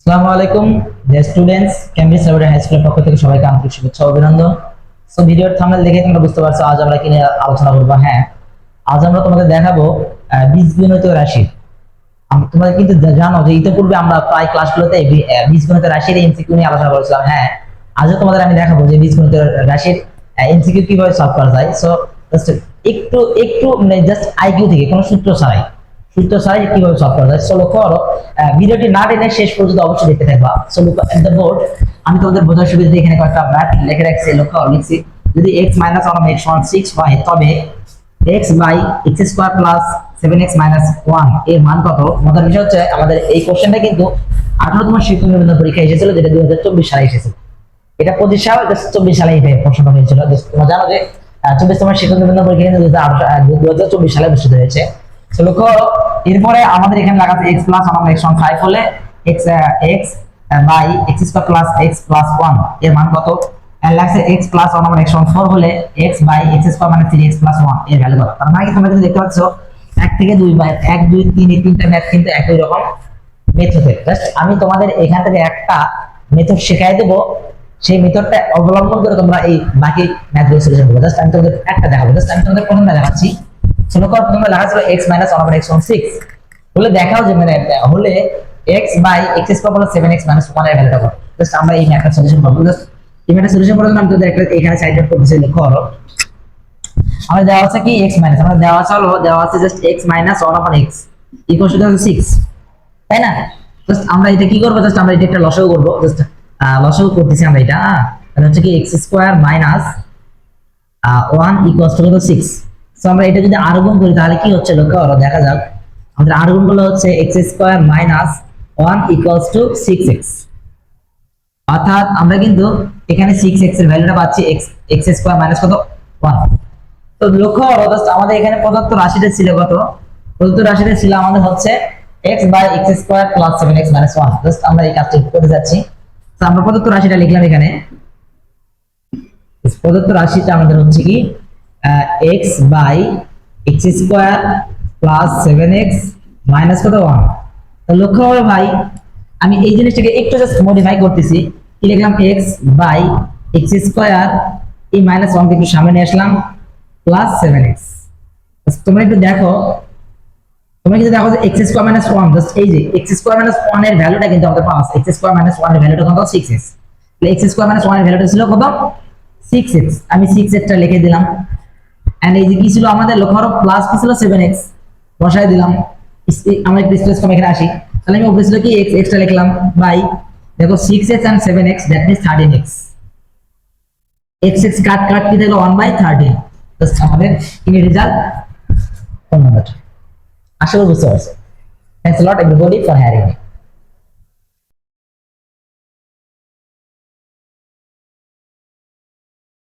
আসসালামু আলাইকুম dear students, Cambridge laboratory high স্কুলের পক্ষ থেকে সবাইকে আন্তরিক শুভেচ্ছা ও অভিনন্দন। সো ভিডিওর থাম্বনেল দেখে তোমরা বুঝতে পারছো আজ আমরা কি নিয়ে আলোচনা করব। হ্যাঁ, আজ আমরা তোমাদের দেখাবো বীজগণিত রাশি। তোমরা কিন্তু জানো যে ইতিপূর্বে আমরা প্রায় ক্লাসগুলোতে বীজগণিত রাশির এমসিকিউ নিয়ে আলোচনা করেছিলাম। হ্যাঁ, আজও তোমাদের আমি দেখাবো যে বীজগণিত রাশির এমসিকিউ কিভাবে সলভ করা যায়। সো জাস্ট একটু একটু মানে জাস্ট আইকিউ থেকে কোনো সূত্র ছাড়াই কিভাবে সলভ করা যায়। সো লক্ষ্য করো, ভিডিওটি না টেনে শেষ পর্যন্ত অবশ্যই দেখতে থাকবা। So look at the board. আমি তোমাদের বোঝার সুবিধাতে এখানে কয়েকটা ম্যাথ লিখে রাখছি। লক্ষ্য লিখছি, যদি x - 1 x 6 হয় তবে x by x square plus 7x - 1 এর মান কত। মজার বিষয় হচ্ছে আমাদের এই কোশ্চেনটা কিন্তু 18তম শিক্ষক নিবন্ধন পরীক্ষা এসেছিল, যেটা 2024 সালে এসেছিল। এটা 25 সাল 24 সালে এই প্রশ্নটা হয়েছিল। তোমরা জানো যে 24তম শিক্ষক নিবন্ধন পরীক্ষা কিন্তু 2024 সালে অনুষ্ঠিত হয়েছে। তো লক্ষ্য করো, এরপরে আমাদের এখানে লাগা আছে x প্লাস 1 x 5 হলে x by x square plus x plus 1 এর মান কত। আর লাগছে x প্লাস 1 x 4 হলে x বাই x স্কয়ার মানে 3x প্লাস 1 এর ভ্যালু কত। তার মানে কি তোমরা কিন্তু দেখতে পাচ্ছ 1 থেকে 2 বাই 1 2 3 এই তিনটা ম্যাথ কিন্তু একই রকম মেথডে। জাস্ট আমি তোমাদের এখান থেকে একটা মেথড শেখাই দেব, সেই মেথডটা অবলম্বন করে তোমরা এই বাকি ম্যাথগুলো সলিউশন করবে। জাস্ট আমি তোমাদের একটা দেখাবো। জাস্ট আমি তোমাদের প্রথমটা দেখাচ্ছি। ছোট কর তোমরা লেখা ছিল x - 1 x 6 হলে দেখাও যে মানে হলে x by x square plus 7x - 1 এর ভ্যালুটা কত। জাস্ট আমরা এই ম্যাথটা সলিউশন করব। জাস্ট এই ম্যাথটা সলিউশন করার জন্য আমি তোমাদের একটা এখানে সাইড নোট করতেছি। লক্ষ্য করো, আমাদের দেওয়া আছে কি x মাইনাস, আমাদের দেওয়া আছে just x - 1 x equal to 6, তাই না। জাস্ট আমরা এটা কি করব, জাস্ট আমরা এটা একটা লসাগু করব। জাস্ট লসাগু করতেছি আমরা এটা। তাহলে হচ্ছে কি x square minus 1 equal to 6। So আমরা এটা যদি আর গুণ করি তাহলে কি হচ্ছে লক্ষ্য করো, দেখা যাক। আমাদের আর গুণ গুলো হচ্ছে x square minus 1 equal to 6x। অর্থাৎ আমরা কিন্তু এখানে 6x এর ভ্যালুটা পাচ্ছি x স্কয়ার মাইনাস কত 1। তো লক্ষ্য করো, জাস্ট আমাদের এখানে প্রদত্ত রাশিটা ছিল কত। প্রদত্ত রাশিটা ছিল আমাদের হচ্ছে x by x square plus 7x - 1। Just আমরা এই কাজটা করতে যাচ্ছি। তো আমরা প্রদত্ত রাশিটা লিখলাম এখানে। প্রদত্ত রাশিটা আমাদের হচ্ছে কি x by x square plus 7x minus কত 1। তো লক্ষ্য করো ভাই, আমি এই জিনিসটাকে একটু জাস্ট মডিফাই করতেছি। কি লিখলাম, x বাই x স্কয়ার এই মাইনাস 1 কে একটু সামনে নিয়ে আসলাম প্লাস 7x। তোমরা একটু দেখো, যে x স্কয়ার মাইনাস 1, জাস্ট এই যে x স্কয়ার মাইনাস 1 এর ভ্যালুটা কিন্তু আমাদের পাওয়া আছে। x স্কয়ার মাইনাস 1 এর ভ্যালুটা কত 6x। তাহলে x স্কয়ার মাইনাস 1 এর ভ্যালুটা ছিল কত 6x। আমি 6x টা লিখে দিলাম। এন্ড এই যে কি ছিল আমাদের, লক্ষ্য করো প্লাস কি ছিল 7x বসাই দিলাম। আমরা একটু স্পেস কম এখানে আসি। তাহলে আমি উপরে ছিল কি x টা লিখলাম বাই দেখো 6x and 7x that means 13x। x কাট কি থাকলো 1/13। জাস্ট আমাদের ইন রেজাল্ট কোন নাম্বার। আশা করি বুঝতে পারছো। Thanks a lot everybody for hearing me.